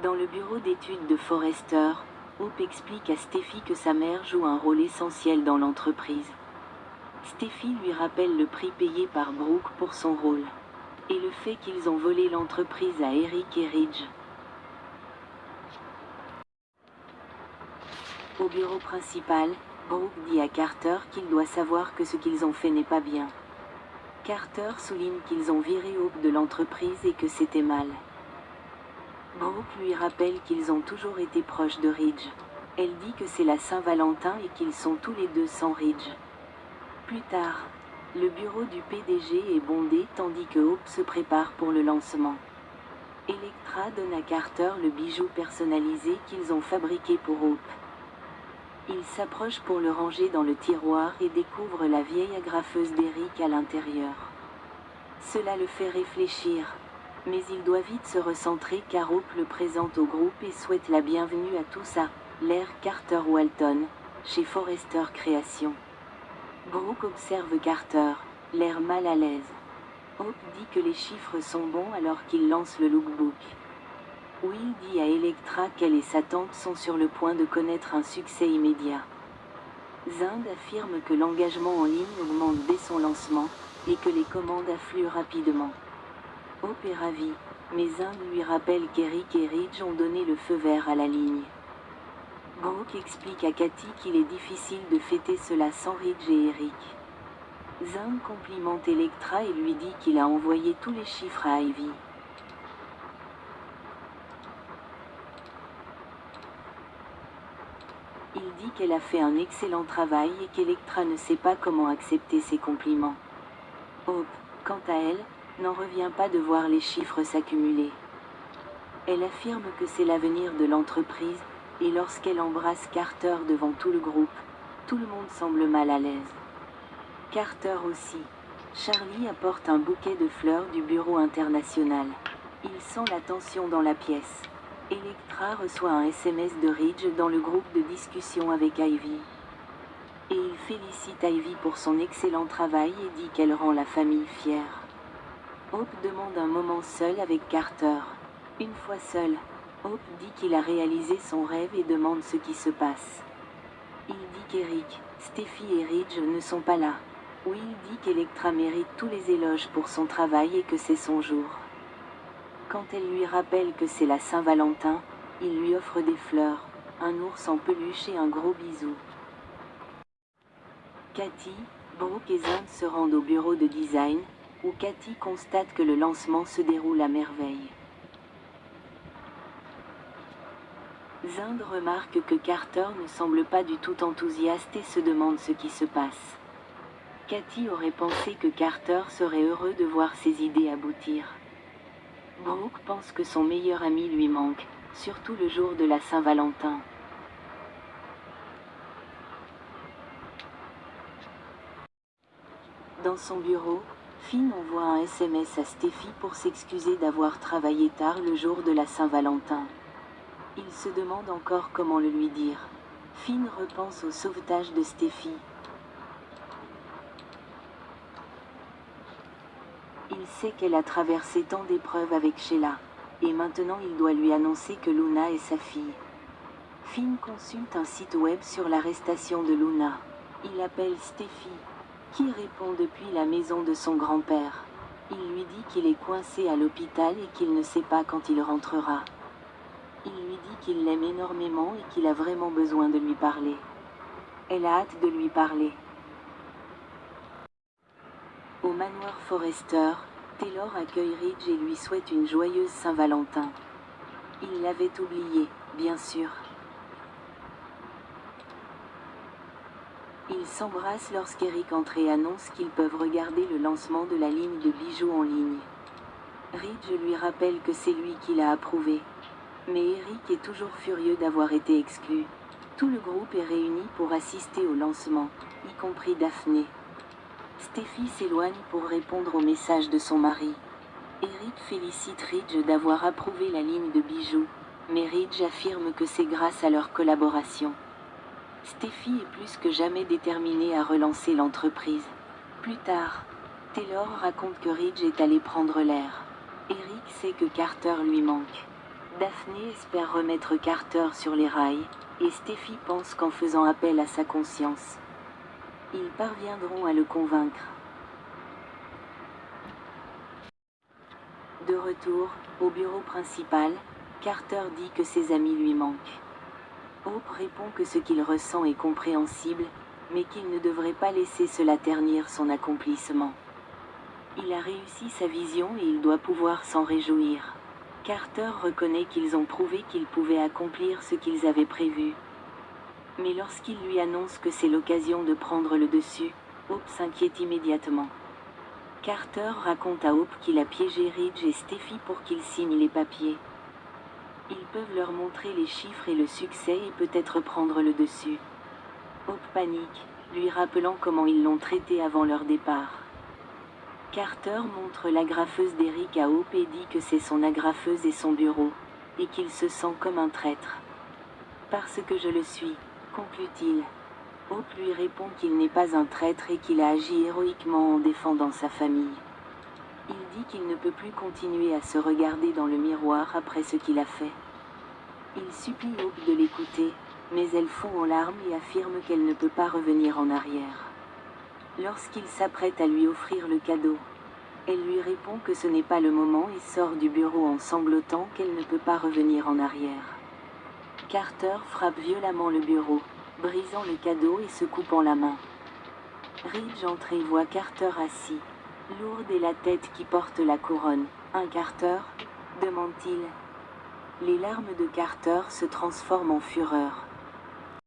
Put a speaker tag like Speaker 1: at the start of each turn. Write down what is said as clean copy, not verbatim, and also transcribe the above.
Speaker 1: Dans le bureau d'études de Forrester, Hope explique à Steffi que sa mère joue un rôle essentiel dans l'entreprise. Steffi lui rappelle le prix payé par Brooke pour son rôle, et le fait qu'ils ont volé l'entreprise à Eric et Ridge. Au bureau principal, Brooke dit à Carter qu'il doit savoir que ce qu'ils ont fait n'est pas bien. Carter souligne qu'ils ont viré Hope de l'entreprise et que c'était mal. Brooke lui rappelle qu'ils ont toujours été proches de Ridge. Elle dit que c'est la Saint-Valentin et qu'ils sont tous les deux sans Ridge. Plus tard, le bureau du PDG est bondé tandis que Hope se prépare pour le lancement. Elektra donne à Carter le bijou personnalisé qu'ils ont fabriqué pour Hope. Il s'approche pour le ranger dans le tiroir et découvre la vieille agrafeuse d'Eric à l'intérieur. Cela le fait réfléchir, mais il doit vite se recentrer car Hope le présente au groupe et souhaite la bienvenue à tous à l'ère Carter Walton, chez Forrester Création. Brooke observe Carter, l'air mal à l'aise. Hope dit que les chiffres sont bons alors qu'il lance le lookbook. Will dit à Elektra qu'elle et sa tante sont sur le point de connaître un succès immédiat. Zind affirme que l'engagement en ligne augmente dès son lancement, et que les commandes affluent rapidement. Hope est ravie, mais Zind lui rappelle qu'Eric et Ridge ont donné le feu vert à la ligne. Brooke explique à Cathy qu'il est difficile de fêter cela sans Ridge et Eric. Zind complimente Elektra et lui dit qu'il a envoyé tous les chiffres à Ivy. Il dit qu'elle a fait un excellent travail et qu'Elektra ne sait pas comment accepter ses compliments. Hope, quant à elle, n'en revient pas de voir les chiffres s'accumuler. Elle affirme que c'est l'avenir de l'entreprise, et lorsqu'elle embrasse Carter devant tout le groupe, tout le monde semble mal à l'aise. Carter aussi. Charlie apporte un bouquet de fleurs du bureau international. Il sent la tension dans la pièce. Elektra reçoit un SMS de Ridge dans le groupe de discussion avec Ivy. Et il félicite Ivy pour son excellent travail et dit qu'elle rend la famille fière. Hope demande un moment seul avec Carter. Une fois seul, Hope dit qu'il a réalisé son rêve et demande ce qui se passe. Il dit qu'Eric, Steffi et Ridge ne sont pas là. Will dit qu'Elektra mérite tous les éloges pour son travail et que c'est son jour. Quand elle lui rappelle que c'est la Saint-Valentin, il lui offre des fleurs, un ours en peluche et un gros bisou. Cathy, Brooke et Zind se rendent au bureau de design, où Cathy constate que le lancement se déroule à merveille. Zind remarque que Carter ne semble pas du tout enthousiaste et se demande ce qui se passe. Cathy aurait pensé que Carter serait heureux de voir ses idées aboutir. Brooke pense que son meilleur ami lui manque, surtout le jour de la Saint-Valentin. Dans son bureau, Finn envoie un SMS à Steffi pour s'excuser d'avoir travaillé tard le jour de la Saint-Valentin. Il se demande encore comment le lui dire. Finn repense au sauvetage de Steffi. Il sait qu'elle a traversé tant d'épreuves avec Sheila, et maintenant il doit lui annoncer que Luna est sa fille. Finn consulte un site web sur l'arrestation de Luna. Il appelle Steffi, qui répond depuis la maison de son grand-père. Il lui dit qu'il est coincé à l'hôpital et qu'il ne sait pas quand il rentrera. Il lui dit qu'il l'aime énormément et qu'il a vraiment besoin de lui parler. Elle a hâte de lui parler. Au manoir Forrester, Taylor accueille Ridge et lui souhaite une joyeuse Saint-Valentin. Il l'avait oublié, bien sûr. Ils s'embrassent lorsqu'Eric entre et annonce qu'ils peuvent regarder le lancement de la ligne de bijoux en ligne. Ridge lui rappelle que c'est lui qui l'a approuvé. Mais Eric est toujours furieux d'avoir été exclu. Tout le groupe est réuni pour assister au lancement, y compris Daphné. Steffi s'éloigne pour répondre au message de son mari. Eric félicite Ridge d'avoir approuvé la ligne de bijoux, mais Ridge affirme que c'est grâce à leur collaboration. Steffi est plus que jamais déterminée à relancer l'entreprise. Plus tard, Taylor raconte que Ridge est allé prendre l'air. Eric sait que Carter lui manque. Daphné espère remettre Carter sur les rails, et Steffi pense qu'en faisant appel à sa conscience, ils parviendront à le convaincre. De retour, au bureau principal, Carter dit que ses amis lui manquent. Hope répond que ce qu'il ressent est compréhensible, mais qu'il ne devrait pas laisser cela ternir son accomplissement. Il a réussi sa vision et il doit pouvoir s'en réjouir. Carter reconnaît qu'ils ont prouvé qu'ils pouvaient accomplir ce qu'ils avaient prévu. Mais lorsqu'il lui annonce que c'est l'occasion de prendre le dessus, Hope s'inquiète immédiatement. Carter raconte à Hope qu'il a piégé Ridge et Steffi pour qu'ils signent les papiers. Ils peuvent leur montrer les chiffres et le succès et peut-être prendre le dessus. Hope panique, lui rappelant comment ils l'ont traité avant leur départ. Carter montre l'agrafeuse d'Eric à Hope et dit que c'est son agrafeuse et son bureau, et qu'il se sent comme un traître. Parce que je le suis, conclut-il. Hope lui répond qu'il n'est pas un traître et qu'il a agi héroïquement en défendant sa famille. Il dit qu'il ne peut plus continuer à se regarder dans le miroir après ce qu'il a fait. Il supplie Hope de l'écouter, mais elle fond en larmes et affirme qu'elle ne peut pas revenir en arrière. Lorsqu'il s'apprête à lui offrir le cadeau, elle lui répond que ce n'est pas le moment et sort du bureau en sanglotant qu'elle ne peut pas revenir en arrière. Carter frappe violemment le bureau, brisant le cadeau et se coupant la main. Ridge entre et voit Carter assis, lourde et la tête qui porte la couronne. « Un Carter ?» demande-t-il. Les larmes de Carter se transforment en fureur.